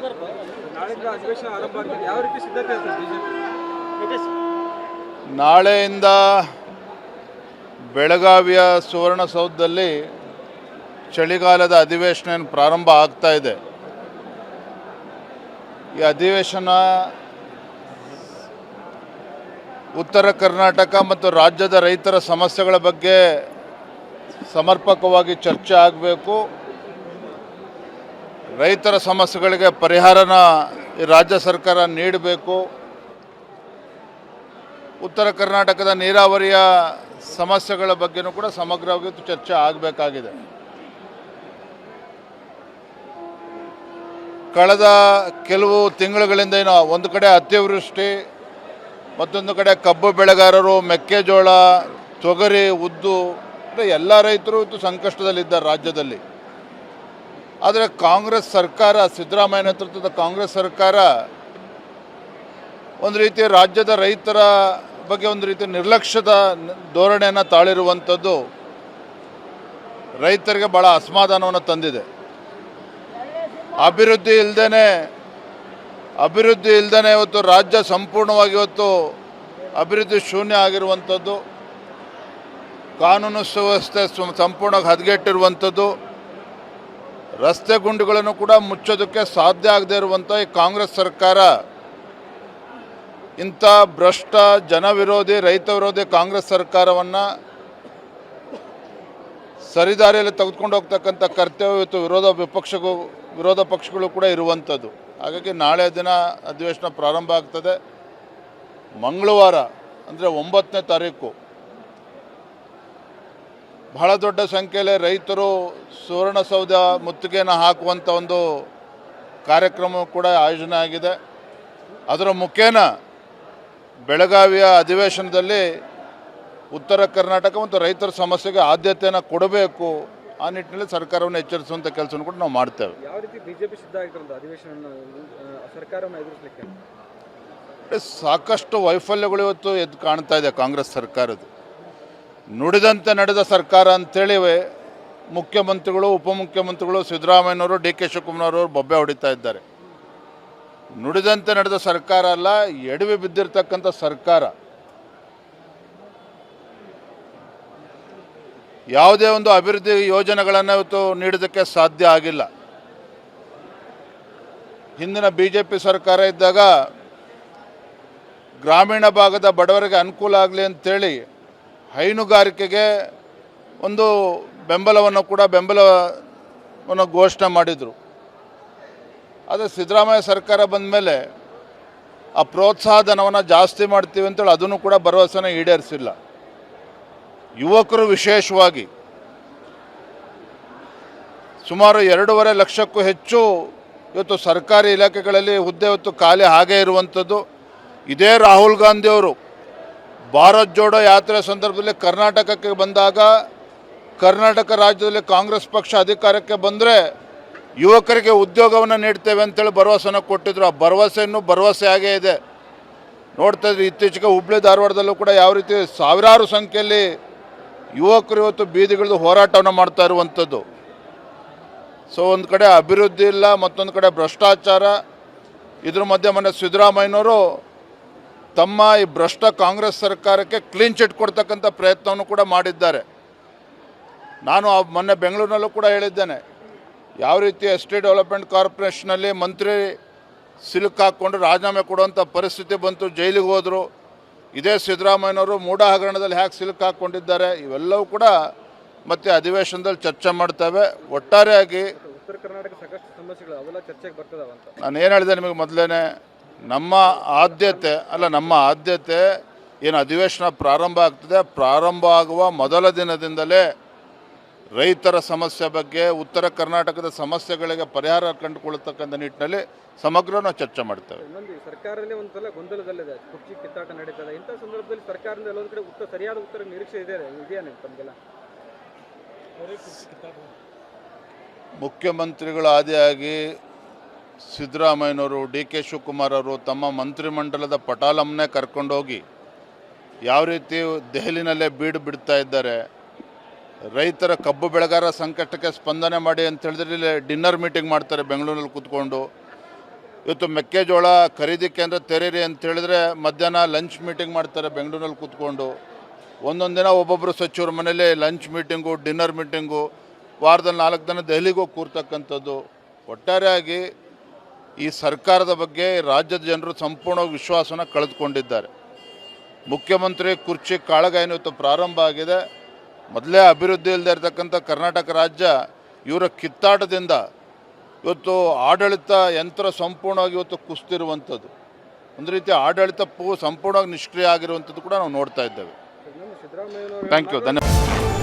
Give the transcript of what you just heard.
ನಾಳೆಯಿಂದ ಅಧಿವೇಶನ ಆರಂಭ ಆಗ್ತದೆ. ಯಾವ ರೀತಿ ಸಿದ್ಧತೆ ಆಗ್ತದೆ ಬಿಜೆಪಿ? ನಾಳೆಯಿಂದ ಬೆಳಗಾವಿಯ ಸುವರ್ಣಸೌಧದಲ್ಲಿ ಚಳಿಗಾಲದ ಅಧಿವೇಶನ ಪ್ರಾರಂಭ ಆಗ್ತಾ ಇದೆ. ಈ ಅಧಿವೇಶನ ಉತ್ತರ ಕರ್ನಾಟಕ ಮತ್ತು ರಾಜ್ಯದ ರೈತರ ಸಮಸ್ಯೆಗಳ ಬಗ್ಗೆ ಸಮರ್ಪಕವಾಗಿ ಚರ್ಚೆ ಆಗಬೇಕು. ರೈತರ ಸಮಸ್ಯೆಗಳಿಗೆ ಪರಿಹಾರನ ಈ ರಾಜ್ಯ ಸರ್ಕಾರ ನೀಡಬೇಕು. ಉತ್ತರ ಕರ್ನಾಟಕದ ನೀರಾವರಿಯ ಸಮಸ್ಯೆಗಳ ಬಗ್ಗೆನೂ ಕೂಡ ಸಮಗ್ರವಾಗಿ ಚರ್ಚೆ ಆಗಬೇಕಾಗಿದೆ. ಕಳೆದ ಕೆಲವು ತಿಂಗಳುಗಳಿಂದ ಏನೋ ಒಂದು ಕಡೆ ಅತಿವೃಷ್ಟಿ, ಮತ್ತೊಂದು ಕಡೆ ಕಬ್ಬು ಬೆಳೆಗಾರರು, ಮೆಕ್ಕೆಜೋಳ, ತೊಗರಿ, ಉದ್ದು ಎಲ್ಲ ರೈತರು ಇವತ್ತು ಸಂಕಷ್ಟದಲ್ಲಿದ್ದಾರೆ ರಾಜ್ಯದಲ್ಲಿ. ಆದರೆ ಕಾಂಗ್ರೆಸ್ ಸರ್ಕಾರ, ಸಿದ್ದರಾಮಯ್ಯ ನೇತೃತ್ವದ ಕಾಂಗ್ರೆಸ್ ಸರ್ಕಾರ ಒಂದು ರೀತಿ ರಾಜ್ಯದ ರೈತರ ಬಗ್ಗೆ ಒಂದು ರೀತಿ ನಿರ್ಲಕ್ಷ್ಯದ ಧೋರಣೆಯನ್ನು ತಾಳಿರುವಂಥದ್ದು ರೈತರಿಗೆ ಭಾಳ ಅಸಮಾಧಾನವನ್ನು ತಂದಿದೆ. ಅಭಿವೃದ್ಧಿ ಇಲ್ಲದೇ ಇವತ್ತು ರಾಜ್ಯ ಸಂಪೂರ್ಣವಾಗಿ ಇವತ್ತು ಅಭಿವೃದ್ಧಿ ಶೂನ್ಯ ಆಗಿರುವಂಥದ್ದು, ಕಾನೂನು ಸುವ್ಯವಸ್ಥೆ ಸಂಪೂರ್ಣವಾಗಿ ಹದಗೆಟ್ಟಿರುವಂಥದ್ದು, ರಸ್ತೆ ಗುಂಡಿಗಳನ್ನು ಕೂಡ ಮುಚ್ಚೋದಕ್ಕೆ ಸಾಧ್ಯ ಆಗದೇ ಇರುವಂಥ ಈ ಕಾಂಗ್ರೆಸ್ ಸರ್ಕಾರ, ಇಂಥ ಭ್ರಷ್ಟ ಜನವಿರೋಧಿ ರೈತ ವಿರೋಧಿ ಕಾಂಗ್ರೆಸ್ ಸರ್ಕಾರವನ್ನು ಸರಿದಾರಿಯಲ್ಲಿ ತೆಗೆದುಕೊಂಡು ಹೋಗ್ತಕ್ಕಂಥ ಕರ್ತವ್ಯ ಇವತ್ತು ವಿರೋಧ ಪಕ್ಷಗಳು ಕೂಡ ಇರುವಂಥದ್ದು. ಹಾಗಾಗಿ ನಾಳೆ ದಿನ ಅಧಿವೇಶನ ಪ್ರಾರಂಭ ಆಗ್ತದೆ. ಮಂಗಳವಾರ ಅಂದರೆ 9ನೇ ತಾರೀಕು ಬಹಳ ದೊಡ್ಡ ಸಂಖ್ಯೆಯಲ್ಲಿ ರೈತರು ಸುವರ್ಣಸೌಧ ಮುತ್ತಿಗೆಯನ್ನು ಹಾಕುವಂಥ ಒಂದು ಕಾರ್ಯಕ್ರಮ ಕೂಡ ಆಯೋಜನೆ ಆಗಿದೆ. ಅದರ ಮುಖೇನ ಬೆಳಗಾವಿಯ ಅಧಿವೇಶನದಲ್ಲಿ ಉತ್ತರ ಕರ್ನಾಟಕ ಮತ್ತು ರೈತರ ಸಮಸ್ಯೆಗೆ ಆದ್ಯತೆಯನ್ನು ಕೊಡಬೇಕು. ಆ ನಿಟ್ಟಿನಲ್ಲಿ ಸರ್ಕಾರವನ್ನು ಎಚ್ಚರಿಸುವಂಥ ಕೆಲಸವನ್ನು ಕೂಡ ನಾವು ಮಾಡ್ತೇವೆ. ಯಾವ ರೀತಿ ಬಿಜೆಪಿ ಸಿದ್ಧ ಆಗಿರೋದು ಅಧಿವೇಶನ ಸರ್ಕಾರವನ್ನು ಎದುರಿಸಲಿಕ್ಕೆ? ಸಾಕಷ್ಟು ವೈಫಲ್ಯಗಳು ಇವತ್ತು ಎದ್ದು ಕಾಣ್ತಾ ಇದೆ ಕಾಂಗ್ರೆಸ್ ಸರ್ಕಾರದ್ದು. ನುಡಿದಂತೆ ನಡೆದ ಸರ್ಕಾರ ಅಂತೇಳಿ ಮುಖ್ಯಮಂತ್ರಿಗಳು, ಉಪಮುಖ್ಯಮಂತ್ರಿಗಳು ಸಿದ್ದರಾಮಯ್ಯನವರು, ಡಿ ಕೆ ಶಿವಕುಮಾರ್ ಅವರು ಬೊಬ್ಬೆ ಹೊಡಿತಾ ಇದ್ದಾರೆ. ನುಡಿದಂತೆ ನಡೆದ ಸರ್ಕಾರ ಅಲ್ಲ, ಎಡವಿ ಬಿದ್ದಿರ್ತಕ್ಕಂಥ ಸರ್ಕಾರ. ಯಾವುದೇ ಒಂದು ಅಭಿವೃದ್ಧಿ ಯೋಜನೆಗಳನ್ನು ಇವತ್ತು ನೀಡೋದಕ್ಕೆ ಸಾಧ್ಯ ಆಗಿಲ್ಲ. ಹಿಂದಿನ BJP ಸರ್ಕಾರ ಇದ್ದಾಗ ಗ್ರಾಮೀಣ ಭಾಗದ ಬಡವರಿಗೆ ಅನುಕೂಲ ಆಗಲಿ ಅಂತೇಳಿ ಹೈನುಗಾರಿಕೆಗೆ ಒಂದು ಬೆಂಬಲವನ್ನು ಘೋಷಣೆ ಮಾಡಿದರು. ಆದರೆ ಸಿದ್ದರಾಮಯ್ಯ ಸರ್ಕಾರ ಬಂದ ಮೇಲೆ ಆ ಪ್ರೋತ್ಸಾಹ ಧನವನ್ನು ಜಾಸ್ತಿ ಮಾಡ್ತೀವಿ ಅಂತೇಳಿ ಅದನ್ನು ಕೂಡ ಭರವಸೆನ ಈಡೇರಿಸಿಲ್ಲ. ಯುವಕರು ವಿಶೇಷವಾಗಿ ಸುಮಾರು 2.5 ಲಕ್ಷಕ್ಕೂ ಹೆಚ್ಚು ಇವತ್ತು ಸರ್ಕಾರಿ ಇಲಾಖೆಗಳಲ್ಲಿ ಹುದ್ದೆ ಇವತ್ತು ಖಾಲಿ ಹಾಗೇ ಇರುವಂಥದ್ದು. ಇದೇ ರಾಹುಲ್ ಗಾಂಧಿಯವರು ಭಾರತ್ ಜೋಡೋ ಯಾತ್ರೆ ಸಂದರ್ಭದಲ್ಲಿ ಕರ್ನಾಟಕಕ್ಕೆ ಬಂದಾಗ, ಕರ್ನಾಟಕ ರಾಜ್ಯದಲ್ಲಿ ಕಾಂಗ್ರೆಸ್ ಪಕ್ಷ ಅಧಿಕಾರಕ್ಕೆ ಬಂದರೆ ಯುವಕರಿಗೆ ಉದ್ಯೋಗವನ್ನು ನೀಡ್ತೇವೆ ಅಂತೇಳಿ ಭರವಸೆನ ಕೊಟ್ಟಿದ್ರು. ಆ ಭರವಸೆ ಆಗೇ ಇದೆ. ನೋಡ್ತಾ ಇದ್ರಿ ಇತ್ತೀಚೆಗೆ ಹುಬ್ಳಿ ಧಾರವಾಡದಲ್ಲೂ ಕೂಡ ಯಾವ ರೀತಿ ಸಾವಿರಾರು ಸಂಖ್ಯೆಯಲ್ಲಿ ಯುವಕರು ಇವತ್ತು ಬೀದಿಗಿಳಿದು ಹೋರಾಟವನ್ನು ಮಾಡ್ತಾ ಇರುವಂಥದ್ದು. ಸೊ ಒಂದು ಕಡೆ ಅಭಿವೃದ್ಧಿ ಇಲ್ಲ, ಮತ್ತೊಂದು ಕಡೆ ಭ್ರಷ್ಟಾಚಾರ. ಇದ್ರ ಮಧ್ಯೆ ಮೊನ್ನೆ ಸಿದ್ದರಾಮಯ್ಯನವರು ತಮ್ಮ ಈ ಭ್ರಷ್ಟ ಕಾಂಗ್ರೆಸ್ ಸರ್ಕಾರಕ್ಕೆ ಕ್ಲೀನ್ ಚಿಟ್ ಕೊಡ್ತಕ್ಕಂಥ ಪ್ರಯತ್ನವನ್ನು ಕೂಡ ಮಾಡಿದ್ದಾರೆ. ನಾನು ಮೊನ್ನೆ ಬೆಂಗಳೂರಿನಲ್ಲೂ ಕೂಡ ಹೇಳಿದ್ದೇನೆ, ಯಾವ ರೀತಿ ST ಡೆವಲಪ್ಮೆಂಟ್ ಕಾರ್ಪೊರೇಷನಲ್ಲಿ ಮಂತ್ರಿ ಸಿಲುಕು ಹಾಕ್ಕೊಂಡು ರಾಜೀನಾಮೆ ಕೊಡುವಂಥ ಪರಿಸ್ಥಿತಿ ಬಂತು, ಜೈಲಿಗೆ ಹೋದರು. ಇದೇ ಸಿದ್ದರಾಮಯ್ಯನವರು ಮೂಢ ಹಗರಣದಲ್ಲಿ ಹೇಗೆ ಸಿಲುಕು ಹಾಕ್ಕೊಂಡಿದ್ದಾರೆ, ಇವೆಲ್ಲವೂ ಕೂಡ ಮತ್ತೆ ಅಧಿವೇಶನದಲ್ಲಿ ಚರ್ಚೆ ಮಾಡ್ತೇವೆ. ಒಟ್ಟಾರೆಯಾಗಿ ಉತ್ತರ ಕರ್ನಾಟಕ ಸಾಕಷ್ಟು ಸಮಸ್ಯೆಗಳು ಅವೆಲ್ಲ ಚರ್ಚೆಗೆ ಬರ್ತದವ ಅಂತ ನಾನು ಏನು ಹೇಳಿದೆ ನಿಮಗೆ ಮೊದಲೇ, ನಮ್ಮ ಆದ್ಯತೆ ಏನು ಅಧಿವೇಶನ ಪ್ರಾರಂಭ ಆಗ್ತದೆ, ಪ್ರಾರಂಭ ಆಗುವ ಮೊದಲ ದಿನದಿಂದಲೇ ರೈತರ ಸಮಸ್ಯೆ ಬಗ್ಗೆ, ಉತ್ತರ ಕರ್ನಾಟಕದ ಸಮಸ್ಯೆಗಳಿಗೆ ಪರಿಹಾರ ಕಂಡುಕೊಳ್ಳತಕ್ಕಂಥ ನಿಟ್ಟಿನಲ್ಲಿ ಸಮಗ್ರ ನಾವು ಚರ್ಚೆ ಮಾಡ್ತೇವೆ. ಇನ್ನೊಂದು ಸರ್ಕಾರನೇ ಒಂದ್ಸಲ ಗೊಂದಲದಲ್ಲಿದೆ, ಕುರ್ಚಿ ಕಿತ್ತಾಟ ನಡೀತದೆ. ಇಂಥ ಸಂದರ್ಭದಲ್ಲಿ ಸರ್ಕಾರದಿಂದ ಎಲ್ಲೊಂದು ಕಡೆ ಸರಿಯಾದ ಉತ್ತರ ನಿರೀಕ್ಷೆ ಇದೆಯಾ ತಮಗೆಲ್ಲ? ಮುಖ್ಯಮಂತ್ರಿಗಳ ಆದಿಯಾಗಿ ಸಿದ್ದರಾಮಯ್ಯನವರು, ಡಿ ಕೆ ಶಿವಕುಮಾರ್ ಅವರು ತಮ್ಮ ಮಂತ್ರಿಮಂಡಲದ ಪಟಾಲಂನೇ ಕರ್ಕೊಂಡೋಗಿ ಯಾವ ರೀತಿ ದೆಹಲಿನಲ್ಲೇ ಬಿಡ್ತಾ ಇದ್ದಾರೆ. ರೈತರ ಕಬ್ಬು ಬೆಳೆಗಾರರ ಸಂಕಷ್ಟಕ್ಕೆ ಸ್ಪಂದನೆ ಮಾಡಿ ಅಂತ ಹೇಳಿದ್ರೆ ಇಲ್ಲಿ ಡಿನ್ನರ್ ಮೀಟಿಂಗ್ ಮಾಡ್ತಾರೆ ಬೆಂಗಳೂರಲ್ಲಿ ಕೂತ್ಕೊಂಡು. ಇವತ್ತು ಮೆಕ್ಕೆಜೋಳ ಖರೀದಿ ಕೇಂದ್ರ ತೆರೀರಿ ಅಂತ ಹೇಳಿದ್ರೆ ಮಧ್ಯಾಹ್ನ ಲಂಚ್ ಮೀಟಿಂಗ್ ಮಾಡ್ತಾರೆ ಬೆಂಗಳೂರಲ್ಲಿ ಕೂತ್ಕೊಂಡು. ಒಂದೊಂದು ದಿನ ಒಬ್ಬೊಬ್ಬರು ಸಚಿವರ ಮನೇಲಿ ಲಂಚ್ ಮೀಟಿಂಗು, ಡಿನ್ನರ್ ಮೀಟಿಂಗು, ವಾರದಲ್ಲಿ 4 ದಿನ ದೆಹಲಿಗೆ ಹೋಗಿ ಕೂರ್ತಕ್ಕಂಥದ್ದು. ಒಟ್ಟಾರೆಯಾಗಿ ಈ ಸರ್ಕಾರದ ಬಗ್ಗೆ ರಾಜ್ಯದ ಜನರು ಸಂಪೂರ್ಣವಾಗಿ ವಿಶ್ವಾಸನ ಕಳೆದುಕೊಂಡಿದ್ದಾರೆ. ಮುಖ್ಯಮಂತ್ರಿ ಕುರ್ಚಿ ಕಾಳಗ ಏನು ಇವತ್ತು ಪ್ರಾರಂಭ ಆಗಿದೆ. ಮೊದಲೇ ಅಭಿವೃದ್ಧಿ ಇಲ್ಲದೆ ಇರತಕ್ಕಂಥ ಕರ್ನಾಟಕ ರಾಜ್ಯ ಇವರ ಕಿತ್ತಾಟದಿಂದ ಇವತ್ತು ಆಡಳಿತ ಯಂತ್ರ ಸಂಪೂರ್ಣವಾಗಿ ಇವತ್ತು ಕುಸಿದಿರುವಂಥದ್ದು, ಒಂದು ರೀತಿ ಆಡಳಿತ ಸಂಪೂರ್ಣವಾಗಿ ನಿಷ್ಕ್ರಿಯ ಆಗಿರುವಂಥದ್ದು ಕೂಡ ನಾವು ನೋಡ್ತಾ ಇದ್ದೇವೆ. ಸಿದ್ದರಾಮಯ್ಯ ಥ್ಯಾಂಕ್ ಯು, ಧನ್ಯವಾದ.